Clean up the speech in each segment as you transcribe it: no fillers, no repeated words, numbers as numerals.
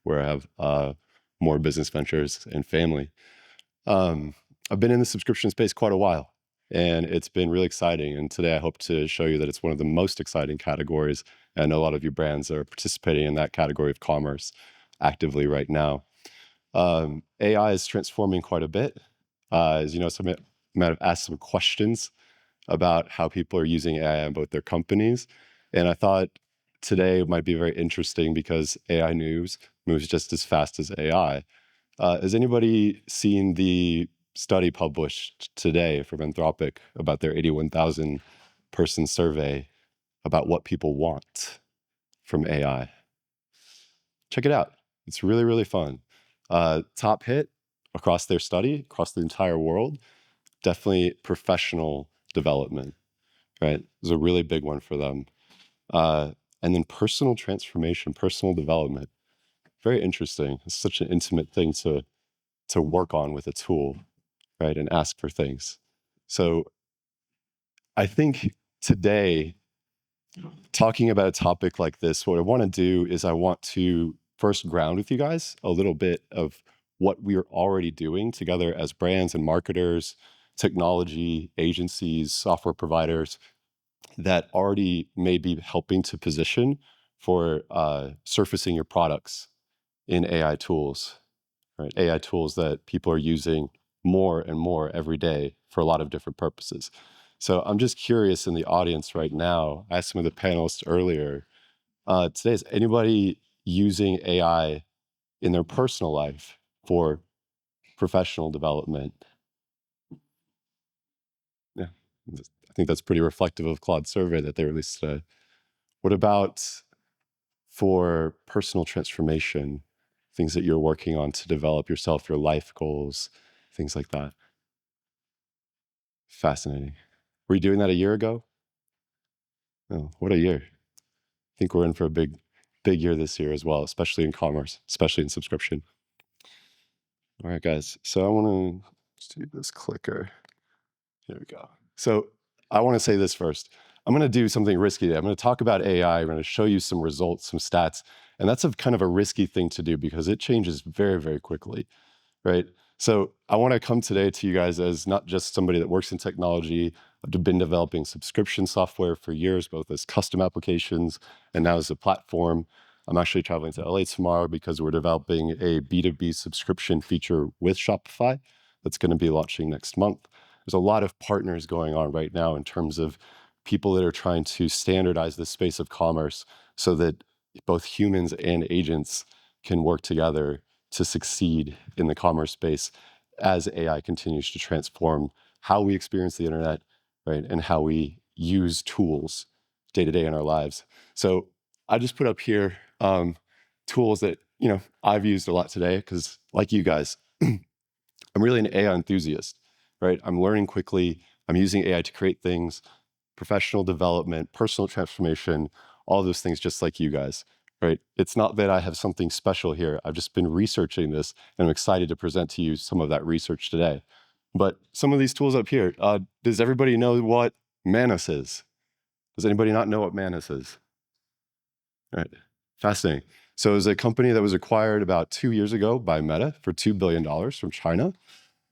where I have more business ventures and family. I've been in the subscription space quite a while, and it's been really exciting. And today I hope to show you that it's one of the most exciting categories. And I know a lot of you brands are participating in that category of commerce actively right now. AI is transforming quite a bit. As you know, some might have asked some questions about how people are using AI in both their companies. And I thought today might be very interesting because AI news moves just as fast as AI. Has anybody seen the study published today from Anthropic about their 81,000 person survey about what people want from AI? Check it out. It's really, really fun. Top hit across their study, across the entire world, definitely professional development, right? It was a really big one for them. And then personal transformation, personal development. Very interesting. It's such an intimate thing to work on with a tool, right? And ask for things. So I think today, talking about a topic like this, what I want to do is I want to first ground with you guys a little bit of what we are already doing together as brands and marketers, technology agencies, software providers that already may be helping to position for surfacing your products in AI tools, right? AI tools that people are using more and more every day for a lot of different purposes. So I'm just curious in the audience right now, I asked some of the panelists earlier, today, is anybody using AI in their personal life for professional development? Yeah, I think that's pretty reflective of Claude's survey that they released today. What about for personal transformation, things that you're working on to develop yourself, your life goals, things like that? Fascinating. Were you doing that a year ago? Oh, what a year. I think we're in for a big year this year as well, especially in commerce, especially in subscription. All right, guys. So I want to do this clicker. Here we go. So I want to say this first. I'm going to do something risky today. I'm going to talk about AI. I'm going to show you some results, some stats. And that's kind of a risky thing to do because it changes very, very quickly, right? So I want to come today to you guys as not just somebody that works in technology. I've been developing subscription software for years, both as custom applications and now as a platform. I'm actually traveling to LA tomorrow because we're developing a B2B subscription feature with Shopify that's going to be launching next month. There's a lot of partners going on right now in terms of people that are trying to standardize the space of commerce so that both humans and agents can work together to succeed in the commerce space as AI continues to transform how we experience the internet, right? And how we use tools day to day in our lives. So I just put up here tools that, I've used a lot today because like you guys, I'm really an AI enthusiast, right? I'm learning quickly. I'm using AI to create things, professional development, personal transformation, all those things just like you guys, right? It's not that I have something special here. I've just been researching this and I'm excited to present to you some of that research today. But some of these tools up here, does everybody know what Manus is? Does anybody not know what Manus is? All right, fascinating. So it was a company that was acquired about 2 years ago by Meta for $2 billion from China.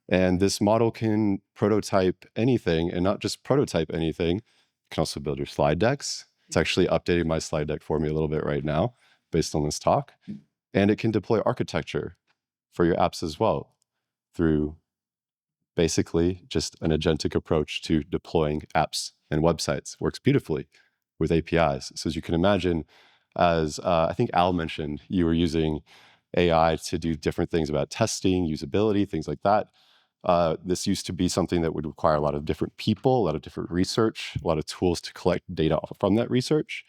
And this model can prototype anything, and not just prototype anything, it can also build your slide decks. It's actually updating my slide deck for me a little bit right now based on this talk. And it can deploy architecture for your apps as well through basically just an agentic approach to deploying apps and websites. Works beautifully with APIs. So as you can imagine, as I think Al mentioned, you were using AI to do different things about testing, usability, things like that. This used to be something that would require a lot of different people, a lot of different research, a lot of tools to collect data from that research.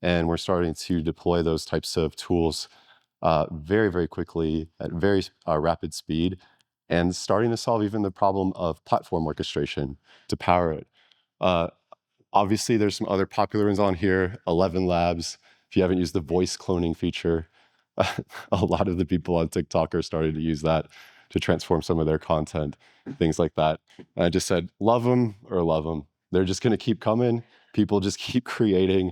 And we're starting to deploy those types of tools very, very quickly at very rapid speed and starting to solve even the problem of platform orchestration to power it. Obviously, there's some other popular ones on here, 11 Labs. If you haven't used the voice cloning feature, a lot of the people on TikTok are starting to use that to transform some of their content, things like that. And I just said, love them or love them. They're just going to keep coming. People just keep creating.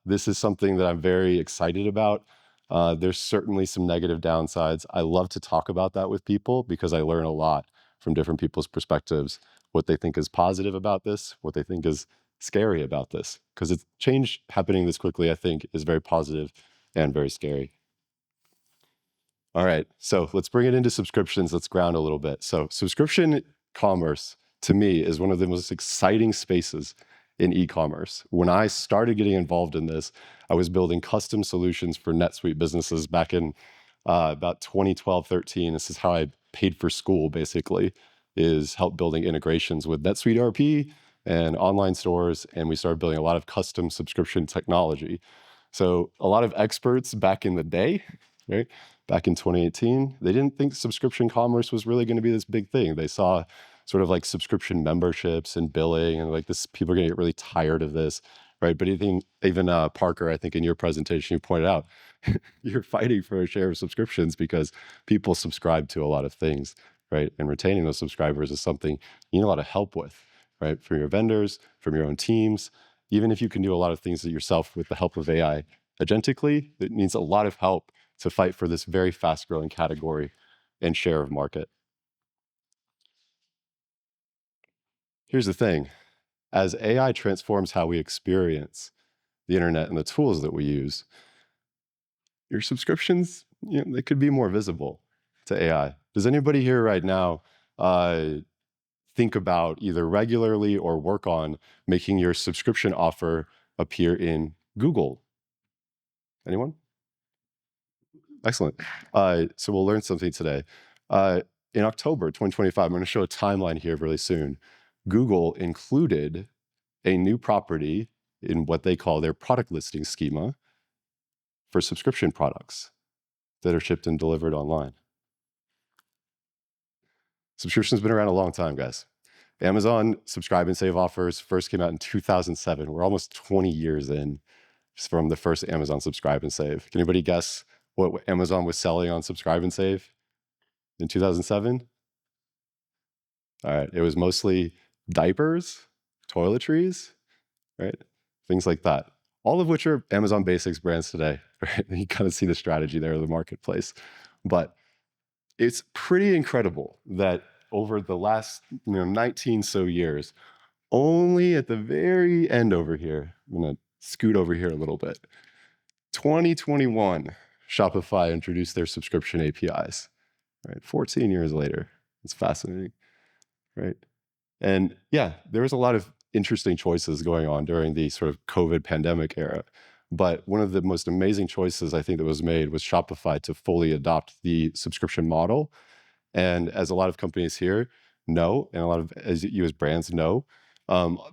This is something that I'm very excited about. There's certainly some negative downsides. I love to talk about that with people because I learn a lot from different people's perspectives, what they think is positive about this, what they think is scary about this. Because it's change happening this quickly, I think, is very positive and very scary. All right, so let's bring it into subscriptions. Let's ground a little bit. So subscription commerce, to me, is one of the most exciting spaces in e-commerce. When I started getting involved in this, I was building custom solutions for NetSuite businesses back in about 2012, 13. This is how I paid for school, basically, is help building integrations with NetSuite ERP and online stores. And we started building a lot of custom subscription technology. So a lot of experts back in the day, right? Back in 2018, they didn't think subscription commerce was really going to be this big thing. They saw sort of like subscription memberships and billing, and like this, people are going to get really tired of this, right? But even Parker, I think in your presentation, you pointed out you're fighting for a share of subscriptions because people subscribe to a lot of things, right? And retaining those subscribers is something you need a lot of help with, right? From your vendors, from your own teams. Even if you can do a lot of things yourself with the help of AI agentically, it needs a lot of help to fight for this very fast growing category and share of market. Here's the thing. As AI transforms how we experience the internet and the tools that we use, your subscriptions, they could be more visible to AI. Does anybody here right now think about either regularly or work on making your subscription offer appear in Google? Anyone? Excellent. So we'll learn something today. In October 2025, I'm going to show a timeline here really soon. Google included a new property in what they call their product listing schema for subscription products that are shipped and delivered online. Subscription's been around a long time, guys. Amazon Subscribe and Save offers first came out in 2007. We're almost 20 years in from the first Amazon Subscribe and Save. Can anybody guess what Amazon was selling on Subscribe and Save in 2007? All right, it was mostly diapers, toiletries, right? Things like that. All of which are Amazon Basics brands today, right? You kind of see the strategy there of the marketplace. But it's pretty incredible that over the last 19 so years, only at the very end over here, I'm gonna scoot over here a little bit, 2021, Shopify introduced their subscription APIs, right? 14 years later. It's fascinating, right? And yeah, there was a lot of interesting choices going on during the sort of COVID pandemic era. But one of the most amazing choices I think that was made was Shopify to fully adopt the subscription model. And as a lot of companies here know, and a lot of as you as brands know,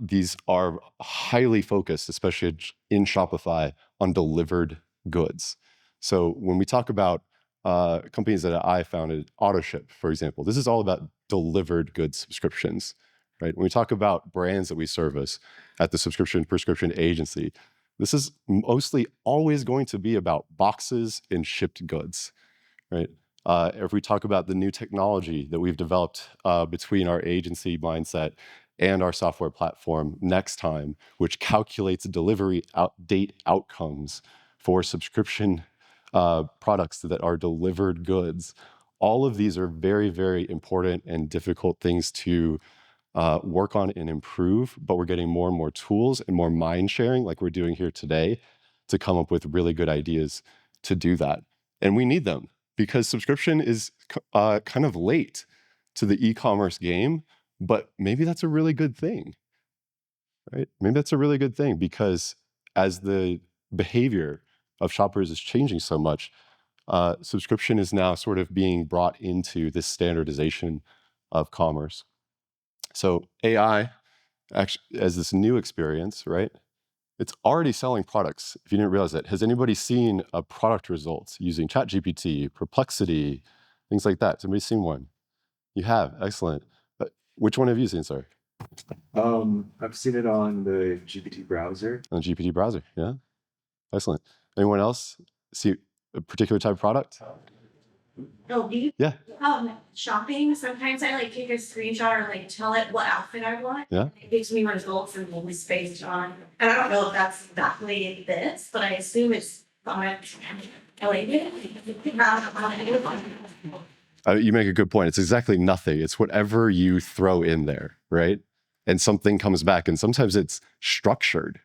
these are highly focused, especially in Shopify, on delivered goods. So when we talk about companies that I founded, Autoship, for example, this is all about delivered goods subscriptions, right? When we talk about brands that we service at the subscription prescription agency, this is mostly always going to be about boxes and shipped goods, right? If we talk about the new technology that we've developed between our agency mindset and our software platform, Nextime, which calculates delivery date outcomes for subscription products that are delivered goods, all of these are very, very important and difficult things to work on and improve, but we're getting more and more tools and more mind sharing like we're doing here today to come up with really good ideas to do that. And we need them because subscription is kind of late to the e-commerce game, but maybe that's a really good thing, right? Maybe that's a really good thing because as the behavior of shoppers is changing so much, subscription is now sort of being brought into this standardization of commerce. So AI, actually, as this new experience, right? It's already selling products. If you didn't realize that, has anybody seen a product results using ChatGPT, Perplexity, things like that? Has anybody seen one? You have, excellent. Which one have you seen, sorry? I've seen it on the GPT browser. On the GPT browser, yeah, excellent. Anyone else see a particular type of product? Oh, Yeah, shopping. Sometimes I like take a screenshot or like tell it what outfit I want. yeah. It gives me results and it's based on. And I don't know if that's exactly this, but I assume it's on. I like it. You make a good point. It's exactly nothing. It's whatever you throw in there, right? And something comes back. And sometimes it's structured,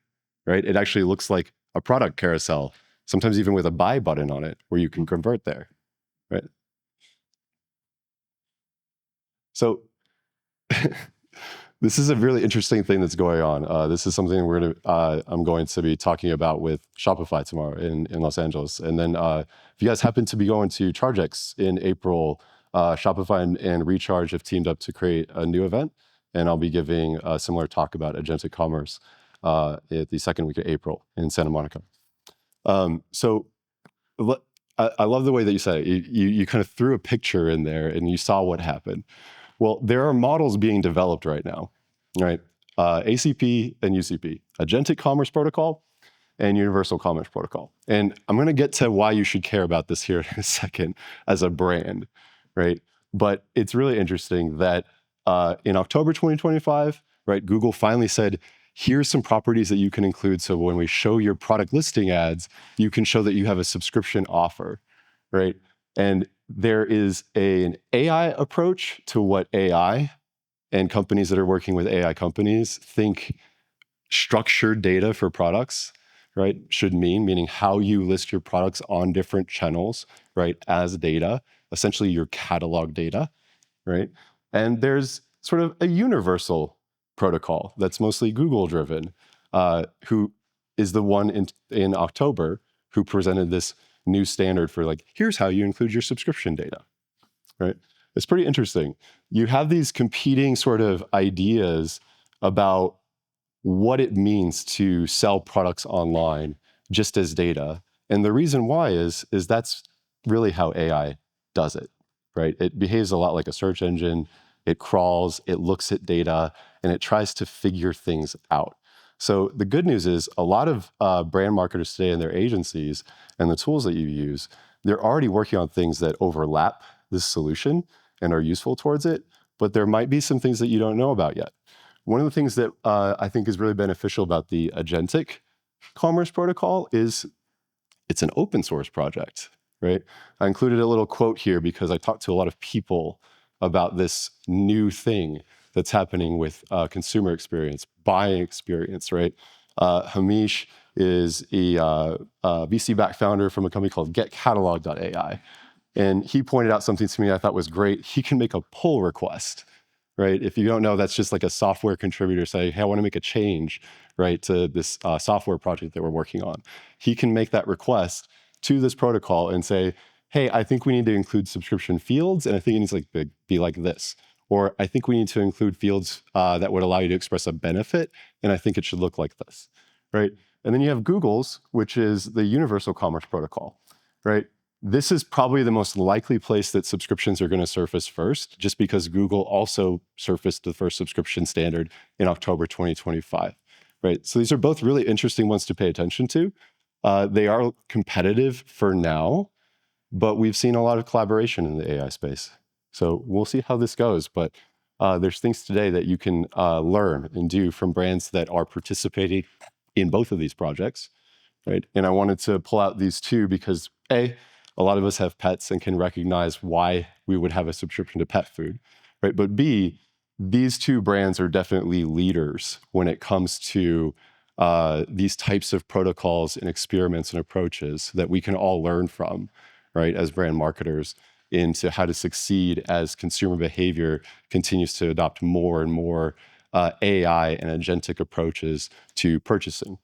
right? It actually looks like a product carousel, sometimes even with a buy button on it where you can convert there, right? So this is a really interesting thing that's going on. This is something I'm going to be talking about with Shopify tomorrow in Los Angeles. And then if you guys happen to be going to ChargeX in April, Shopify and Recharge have teamed up to create a new event. And I'll be giving a similar talk about agentic commerce at the second week of April in Santa Monica. So I love the way that you said it. You kind of threw a picture in there and you saw what happened. Well, there are models being developed right now, right? ACP and UCP, Agentic Commerce Protocol and Universal Commerce Protocol. And I'm going to get to why you should care about this here in a second as a brand, right? But it's really interesting that in October 2025, right, Google finally said, here's some properties that you can include. So when we show your product listing ads, you can show that you have a subscription offer, right? And there is an AI approach to what AI and companies that are working with AI companies think structured data for products, right, should mean, meaning how you list your products on different channels, right, as data, essentially your catalog data, right? And there's sort of a universal protocol that's mostly Google driven, who is the one in October who presented this new standard for like, here's how you include your subscription data, right? It's pretty interesting. You have these competing sort of ideas about what it means to sell products online just as data. And the reason why is that's really how AI does it, right? It behaves a lot like a search engine. It crawls, it looks at data, and it tries to figure things out. So the good news is a lot of brand marketers today and their agencies and the tools that you use, they're already working on things that overlap this solution and are useful towards it, but there might be some things that you don't know about yet. One of the things that I think is really beneficial about the Agentic Commerce Protocol is it's an open source project, right? I included a little quote here because I talked to a lot of people about this new thing that's happening with consumer experience, buying experience, right? Hamish is a VC-backed founder from a company called GetCatalog.ai. And he pointed out something to me I thought was great. He can make a pull request, right? If you don't know, that's just like a software contributor saying, hey, I want to make a change, right, to this software project that we're working on. He can make that request to this protocol and say, hey, I think we need to include subscription fields, and I think it needs to be like this. Or I think we need to include fields that would allow you to express a benefit, and I think it should look like this, right? And then you have Google's, which is the Universal Commerce Protocol, right? This is probably the most likely place that subscriptions are going to surface first, just because Google also surfaced the first subscription standard in October 2025, right? So these are both really interesting ones to pay attention to. They are competitive for now, but we've seen a lot of collaboration in the AI space. So we'll see how this goes, but there's things today that you can learn and do from brands that are participating in both of these projects, right? And I wanted to pull out these two because a lot of us have pets and can recognize why we would have a subscription to pet food, right? But B, these two brands are definitely leaders when it comes to these types of protocols and experiments and approaches that we can all learn from, right, as brand marketers into how to succeed as consumer behavior continues to adopt more and more AI and agentic approaches to purchasing.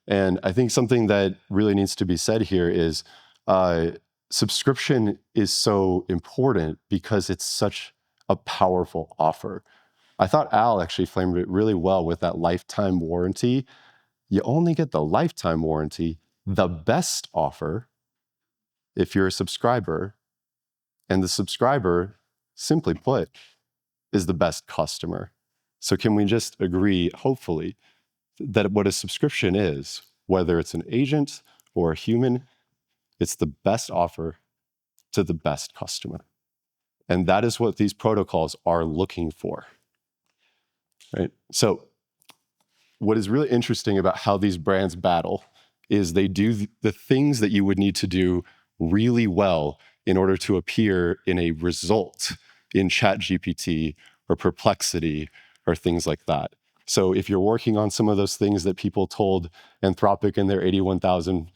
And I think something that really needs to be said here is subscription is so important because it's such a powerful offer. I thought Al actually framed it really well with that lifetime warranty. You only get the lifetime warranty, the best offer, if you're a subscriber. And the subscriber, simply put, is the best customer. So can we just agree, hopefully, that what a subscription is, whether it's an agent or a human, it's the best offer to the best customer. And that is what these protocols are looking for, right? So what is really interesting about how these brands battle is they do the things that you would need to do really well in order to appear in a result in ChatGPT or Perplexity or things like that. So if you're working on some of those things that people told Anthropic in their 81,000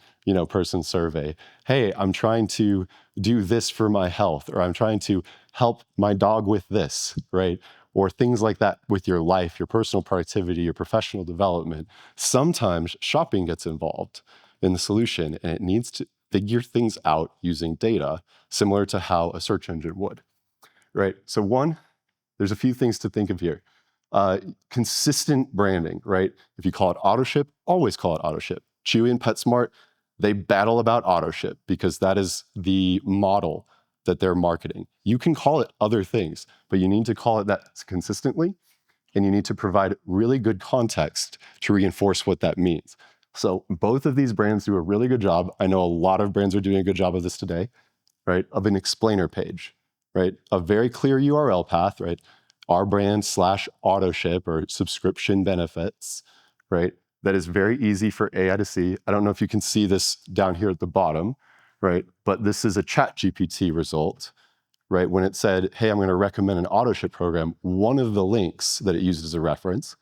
person survey, hey, I'm trying to do this for my health, or I'm trying to help my dog with this, right? Or things like that with your life, your personal productivity, your professional development. Sometimes shopping gets involved in the solution, and it needs to figure things out using data, similar to how a search engine would, right? So one, there's a few things to think of here. Consistent branding, right? If you call it Autoship, always call it Autoship. Chewy and PetSmart, they battle about Autoship because that is the model that they're marketing. You can call it other things, but you need to call it that consistently, and you need to provide really good context to reinforce what that means. So both of these brands do a really good job. I know a lot of brands are doing a good job of this today, right? Of an explainer page, right? A very clear URL path, right? Our brand / Autoship or subscription benefits, right? That is very easy for AI to see. I don't know if you can see this down here at the bottom, right? But this is a ChatGPT result, right? When it said, hey, I'm going to recommend an Autoship program, one of the links that it used as a reference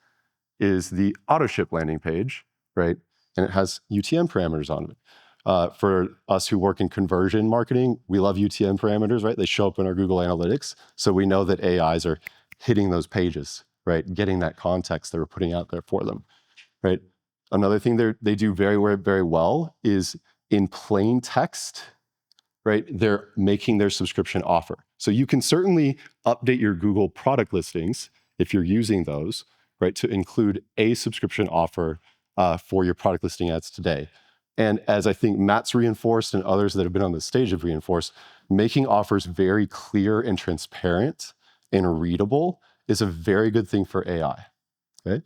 is the Autoship landing page, right? And it has UTM parameters on it. For us who work in conversion marketing, we love UTM parameters, right? They show up in our Google Analytics. So we know that AIs are hitting those pages, right? Getting that context that we're putting out there for them, right? Another thing they do very well is in plain text, right? They're making their subscription offer. So you can certainly update your Google product listings if you're using those, right, to include a subscription offer for your product listing ads today. And as I think Matt's reinforced and others that have been on the stage have reinforced, making offers very clear and transparent and readable is a very good thing for AI. Okay?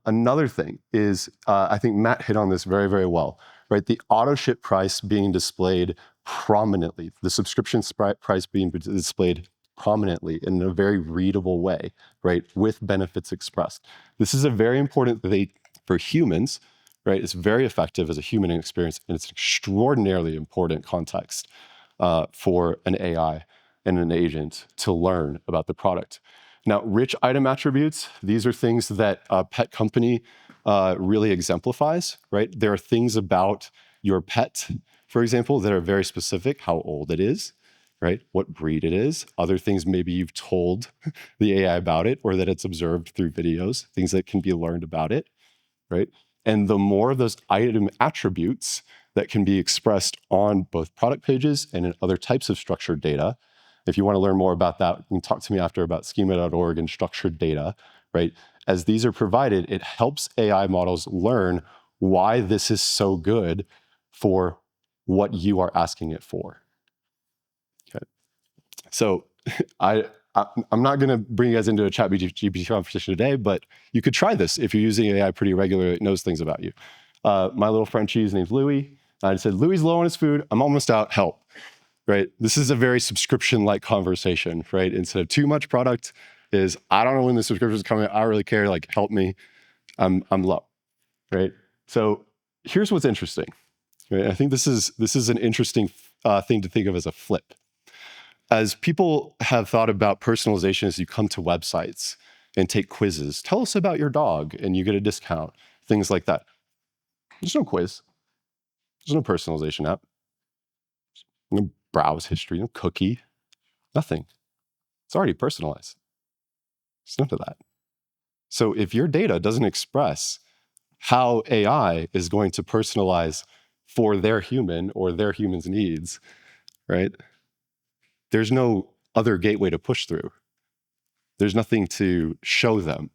Another thing is, I think Matt hit on this very well, right? The auto ship price being displayed prominently, the subscription price being displayed prominently in a very readable way, right? With benefits expressed. This is a very important thing for humans, right? It's very effective as a human experience, and it's extraordinarily important context for an AI and an agent to learn about the product. Now, rich item attributes, these are things that a pet company really exemplifies, right? There are things about your pet, for example, that are very specific, how old it is, right? What breed it is. Other things maybe you've told the AI about it or that it's observed through videos, things that can be learned about it, right? And the more of those item attributes that can be expressed on both product pages and in other types of structured data. If you want to learn more about that, you can talk to me after about schema.org and structured data, right? As these are provided, it helps AI models learn why this is so good for what you are asking it for. Okay. So I'm not going to bring you guys into a ChatGPT conversation today, but you could try this if you're using AI pretty regularly. It knows things about you. My little Frenchie, his name's Louis. I said, Louis low on his food. I'm almost out. Help. Right? This is a very subscription-like conversation, right? Instead of too much product is, I don't know when the subscription is coming. I don't really care. Like, help me. I'm low, right? So here's what's interesting. Right? I think this is an interesting thing to think of as a flip. As people have thought about personalization as you come to websites and take quizzes, tell us about your dog and you get a discount, things like that. There's no quiz. There's no personalization app. No browse history, no cookie, nothing. It's already personalized. There's none of that. So if your data doesn't express how AI is going to personalize for their human or their human's needs, right? There's no other gateway to push through. There's nothing to show them,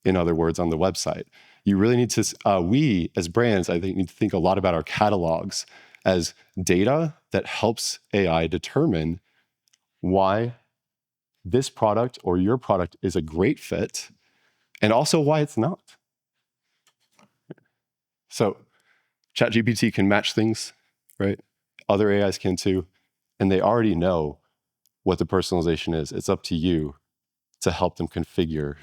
in other words, on the website. You really need to, we as brands, I think, need to think a lot about our catalogs as data that helps AI determine why this product or your product is a great fit and also why it's not. So ChatGPT can match things, right? Other AIs can too, and they already know what the personalization is. It's up to you to help them configure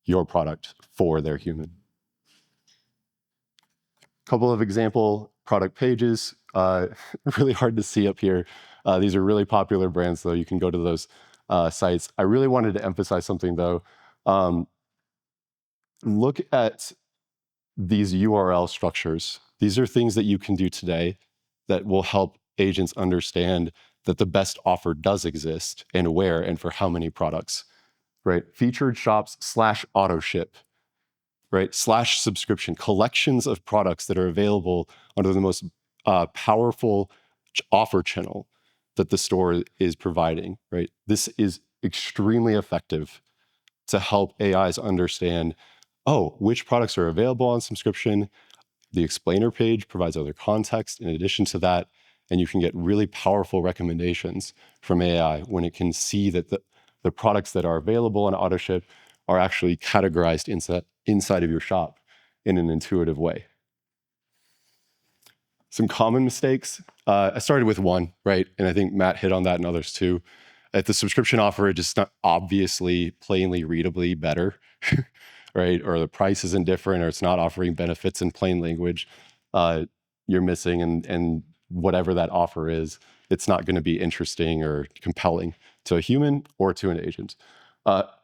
your product for their human. Couple of example product pages. really hard to see up here. These are really popular brands, though. You can go to those sites. I really wanted to emphasize something, though. Look at these URL structures. These are things that you can do today that will help agents understand that the best offer does exist and where and for how many products, right? Featured shops / auto ship, right? / subscription, collections of products that are available under the most powerful offer channel that the store is providing, right? This is extremely effective to help AIs understand, oh, which products are available on subscription. The explainer page provides other context in addition to that, and you can get really powerful recommendations from AI when it can see that the products that are available on Autoship are actually categorized inside of your shop in an intuitive way. Some common mistakes. I started with one, right? And I think Matt hit on that and others too. If the subscription offer is just not obviously, plainly readably better, right? Or the price isn't different, or it's not offering benefits in plain language, you're missing. And whatever that offer is, it's not going to be interesting or compelling to a human or to an agent.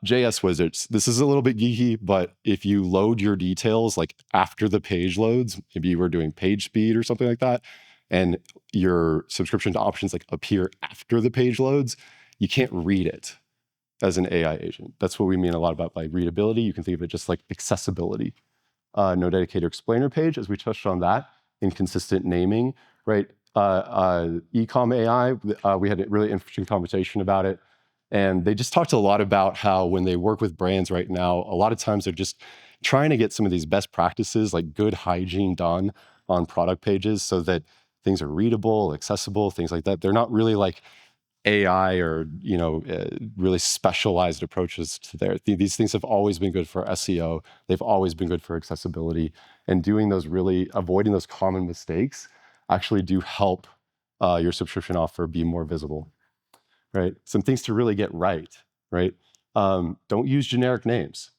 JS wizards. This is a little bit geeky, but if you load your details like after the page loads, maybe you were doing page speed or something like that, and your subscription options like appear after the page loads, you can't read it as an AI agent. That's what we mean a lot about by readability. You can think of it just like accessibility. No dedicated explainer page, as we touched on that, inconsistent naming, right? Ecom AI, we had a really interesting conversation about it. And they just talked a lot about how when they work with brands right now, a lot of times they're just trying to get some of these best practices, like good hygiene done on product pages so that things are readable, accessible, things like that. They're not really like AI or really specialized approaches to there. These things have always been good for SEO. They've always been good for accessibility, and avoiding those common mistakes actually do help your subscription offer be more visible, right? Some things to really get right? Don't use generic names,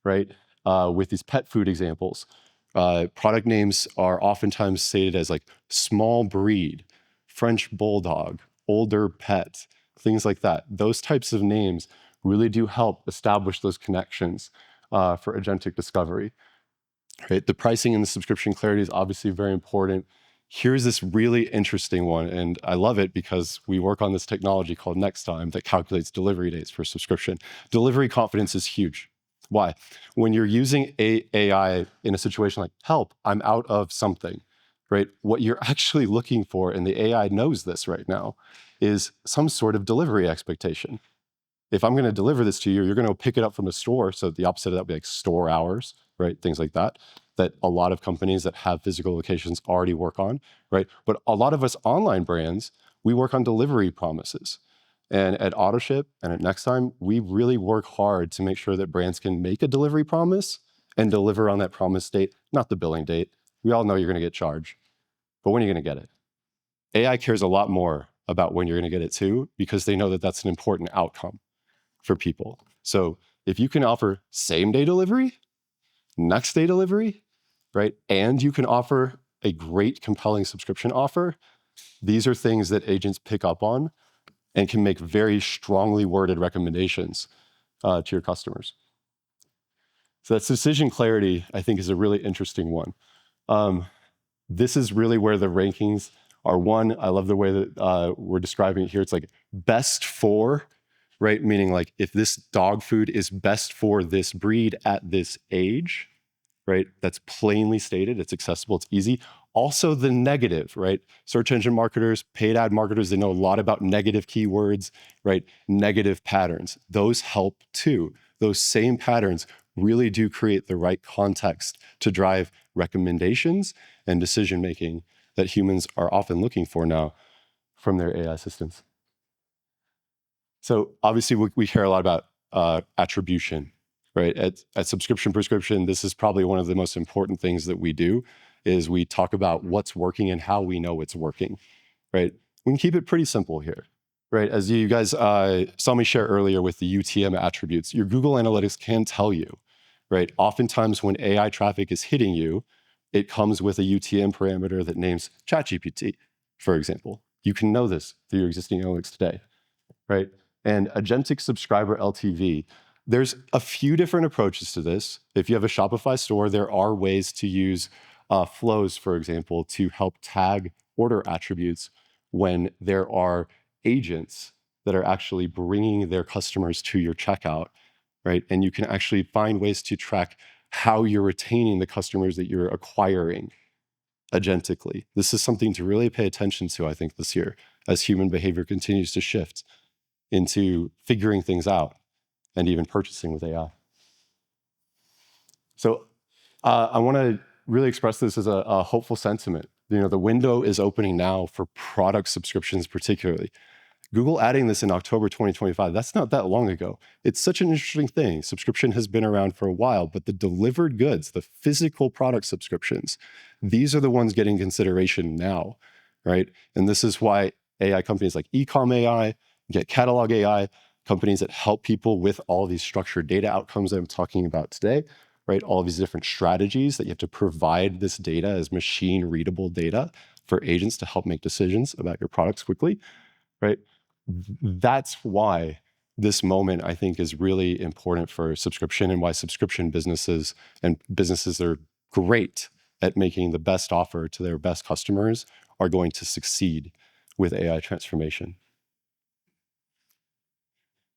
right? With these pet food examples, product names are oftentimes stated as like small breed, French bulldog, older pet, things like that. Those types of names really do help establish those connections for agentic discovery. Right? The pricing and the subscription clarity is obviously very important. Here's this really interesting one, and I love it because we work on this technology called Nextime that calculates delivery dates for subscription. Delivery confidence is huge. Why? When you're using AI in a situation like, help, I'm out of something, right? What you're actually looking for, and the AI knows this right now, is some sort of delivery expectation. If I'm going to deliver this to you, you're going to pick it up from a store. So the opposite of that would be like store hours, right? Things like that a lot of companies that have physical locations already work on, right? But a lot of us online brands, we work on delivery promises. And at Autoship and at Nextime, we really work hard to make sure that brands can make a delivery promise and deliver on that promise date, not the billing date. We all know you're going to get charged, but when are you going to get it? AI cares a lot more about when you're going to get it too, because they know that that's an important outcome for people. So if you can offer same day delivery, next day delivery, right? And you can offer a great, compelling subscription offer. These are things that agents pick up on and can make very strongly worded recommendations to your customers. So that decision clarity, I think, is a really interesting one. This is really where the rankings are. One, I love the way that we're describing it here. It's like best for, right? Meaning like if this dog food is best for this breed at this age, right? That's plainly stated, it's accessible, it's easy. Also the negative, right? Search engine marketers, paid ad marketers, they know a lot about negative keywords, right? Negative patterns. Those help too. Those same patterns really do create the right context to drive recommendations and decision-making that humans are often looking for now from their AI assistants. So obviously we care a lot about attribution, right? At subscription prescription, this is probably one of the most important things that we do is we talk about what's working and how we know it's working, right? We can keep it pretty simple here, right? As you guys saw me share earlier with the UTM attributes, your Google Analytics can tell you, right? Oftentimes when AI traffic is hitting you, it comes with a UTM parameter that names ChatGPT, for example. You can know this through your existing analytics today, right? And agentic subscriber LTV, there's a few different approaches to this. If you have a Shopify store, there are ways to use flows, for example, to help tag order attributes when there are agents that are actually bringing their customers to your checkout, right? And you can actually find ways to track how you're retaining the customers that you're acquiring agentically. This is something to really pay attention to, I think, this year, as human behavior continues to shift into figuring things out and even purchasing with AI. So I want to really express this as a hopeful sentiment. The window is opening now for product subscriptions particularly. Google adding this in October 2025, that's not that long ago. It's such an interesting thing. Subscription has been around for a while, but the delivered goods, the physical product subscriptions, these are the ones getting consideration now, right? And this is why AI companies like Ecom AI, Get Catalog AI, companies that help people with all these structured data outcomes that I'm talking about today, right? All of these different strategies that you have to provide this data as machine readable data for agents to help make decisions about your products quickly, right? That's why this moment, I think, is really important for subscription, and why subscription businesses and businesses that are great at making the best offer to their best customers are going to succeed with AI transformation.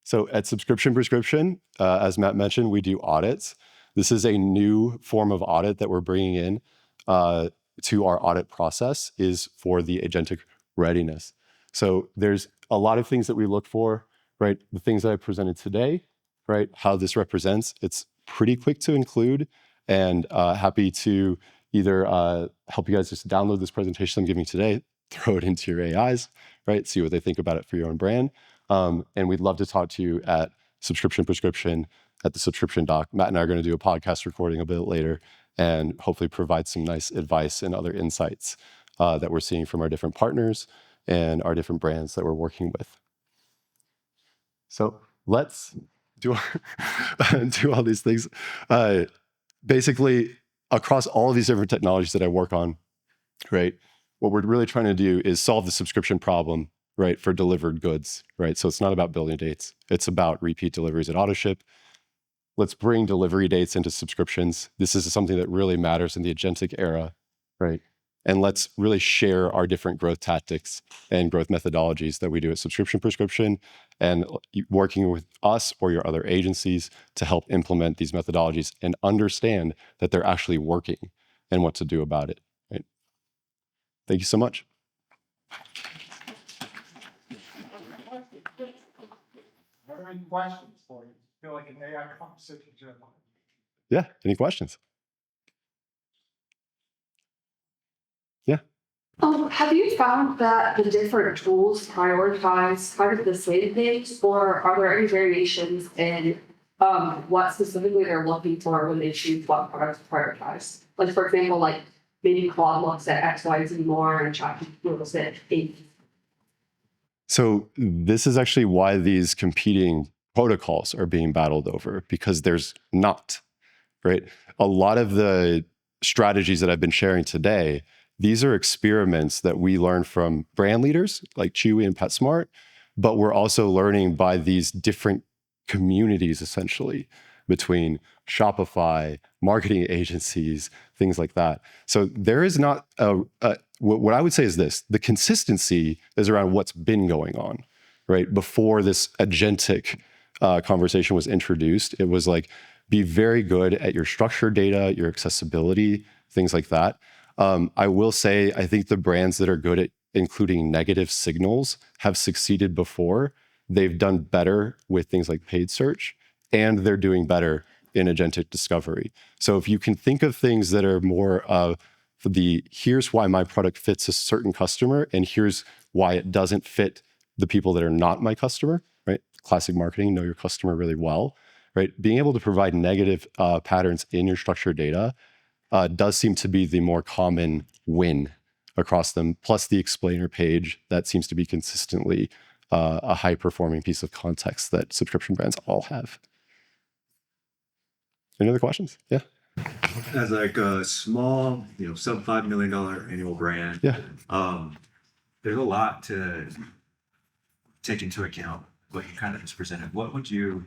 So at Subscription Prescription, as Matt mentioned, we do audits. This is a new form of audit that we're bringing in to our audit process, is for the agentic readiness. So there's a lot of things that we look for, right? The things that I presented today, right? How this represents, it's pretty quick to include, and happy to either help you guys just download this presentation I'm giving today, throw it into your AIs, right? See what they think about it for your own brand. And we'd love to talk to you at Subscription Prescription, at the Subscription Doc. Matt and I are going to do a podcast recording a bit later and hopefully provide some nice advice and other insights that we're seeing from our different partners and our different brands that we're working with. So let's do all these things. Basically, across all of these different technologies that I work on, right? What we're really trying to do is solve the subscription problem, right, for delivered goods, right? So it's not about building dates. It's about repeat deliveries at Autoship. Let's bring delivery dates into subscriptions. This is something that really matters in the agentic era, right? And let's really share our different growth tactics and growth methodologies that we do at Subscription Prescription, and working with us or your other agencies to help implement these methodologies and understand that they're actually working and what to do about it, right? Thank you so much. Are there any questions for you? Feel like an AI conversation. Yeah, any questions? Yeah. Have you found that the different tools prioritize kind of the same things, or are there any variations in what specifically they're looking for when they choose what products to prioritize? Like, for example, like maybe Claude looks at X, Y, Z more, and ChatGPT looks at A. So this is actually why these competing protocols are being battled over, because there's not, right? A lot of the strategies that I've been sharing today, these are experiments that we learn from brand leaders like Chewy and PetSmart, but we're also learning by these different communities, essentially, between Shopify, marketing agencies, things like that. So there is not what I would say is this: the consistency is around what's been going on, right? Before this agentic conversation was introduced, it was like, be very good at your structured data, your accessibility, things like that. I will say, I think the brands that are good at including negative signals have succeeded before. They've done better with things like paid search, and they're doing better in agentic discovery. So if you can think of things that are more for the, here's why my product fits a certain customer, and here's why it doesn't fit the people that are not my customer, right? Classic marketing, know your customer really well, right? Being able to provide negative patterns in your structured data does seem to be the more common win across them, plus the explainer page that seems to be consistently a high-performing piece of context that subscription brands all have. Any other questions? Yeah. As like a small, sub $5 million annual brand. Yeah. there's a lot to take into account. What you kind of just presented. What would you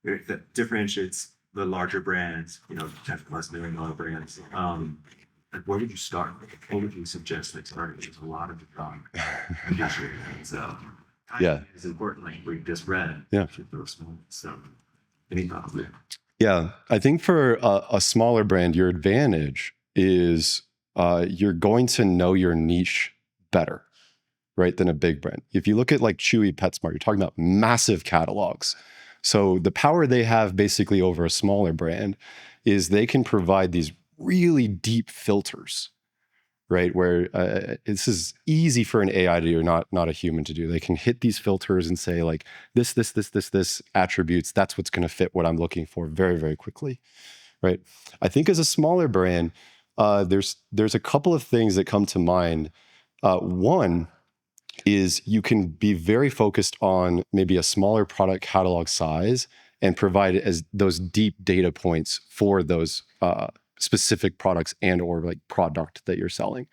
that differentiates the larger brands? You know, 10+ million dollar brands. Like where would you start? What would you suggest that starting? There's a lot of industry, so Yeah. it's important. Like we just read. Yeah. So, any thoughts there? Yeah, I think for a smaller brand, your advantage is you're going to know your niche better, right, than a big brand. If you look at like Chewy, PetSmart, you're talking about massive catalogs. So the power they have basically over a smaller brand is they can provide these really deep filters, right? Where this is easy for an AI to do, not a human to do. They can hit these filters and say like this attributes. That's what's going to fit what I'm looking for very, very quickly, right? I think as a smaller brand, there's a couple of things that come to mind. One is you can be very focused on maybe a smaller product catalog size and provide it as those deep data points for those specific products and or like product that you're selling,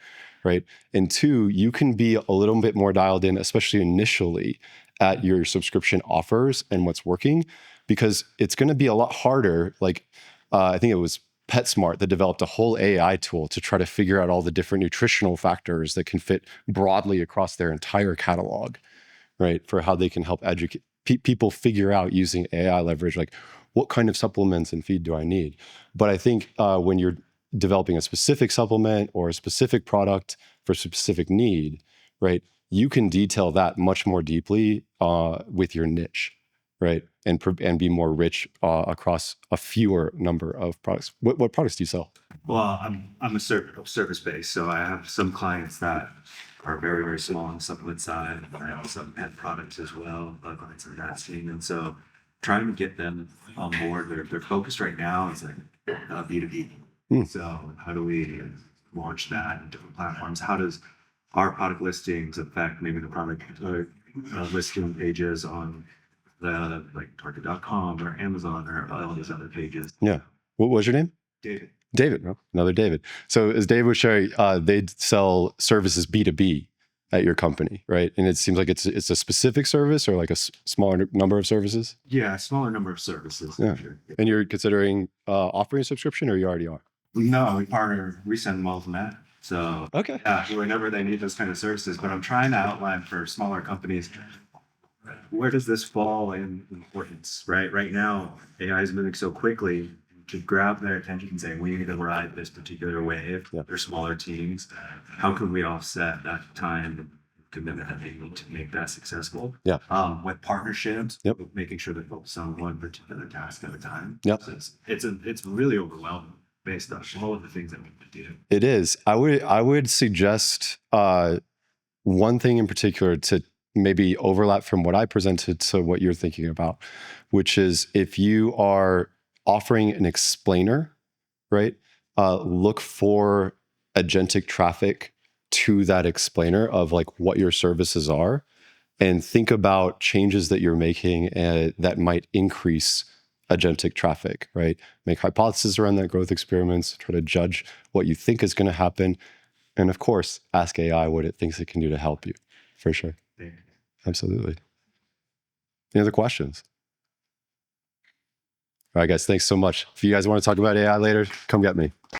right? And two, you can be a little bit more dialed in, especially initially, at your subscription offers and what's working, because it's going to be a lot harder. Like I think it was PetSmart that developed a whole AI tool to try to figure out all the different nutritional factors that can fit broadly across their entire catalog, right? For how they can help educate people figure out using AI leverage, like what kind of supplements and feed do I need? But I think when you're developing a specific supplement or a specific product for a specific need, right? You can detail that much more deeply with your niche, right? And be more rich across a fewer number of products. What products do you sell? Well, I'm a service based, so I have some clients that are very, very small on the supplement side. I have some pet products as well, clients in that scene, and so trying to get them on board. Their focus right now is like B2B. So how do we launch that in different platforms? How does our product listings affect maybe the product listing pages on the like Target.com or Amazon or all these other pages? Yeah. What was your name? David. David, oh, another David. So as David was sharing, they sell services B2B at your company, right? And it seems like it's a specific service or like a smaller number of services? Yeah, a smaller number of services. Yeah. Sure. And you're considering offering a subscription, or you already are? No, we send them all from that. So Okay. yeah, whenever they need those kind of services, but I'm trying to outline for smaller companies, where does this fall in importance, right? Right now, AI is moving so quickly to grab their attention and say, we need to ride this particular wave. Yeah. They're smaller teams. How can we offset that time and commitment that they need to make that successful? Yeah. With partnerships, Yep. with making sure they focus on one particular task at a time. Yep. So it's really overwhelming based on all of the things that we need to do. It is. I would suggest one thing in particular to maybe overlap from what I presented to what you're thinking about, which is if you are offering an explainer, right? Look for agentic traffic to that explainer of like what your services are, and think about changes that you're making that might increase agentic traffic, right? Make hypotheses around that, growth experiments, try to judge what you think is going to happen. And of course, ask AI what it thinks it can do to help you, for sure. Yeah. Absolutely. Any other questions? All right, guys, thanks so much. If you guys want to talk about AI later, come get me.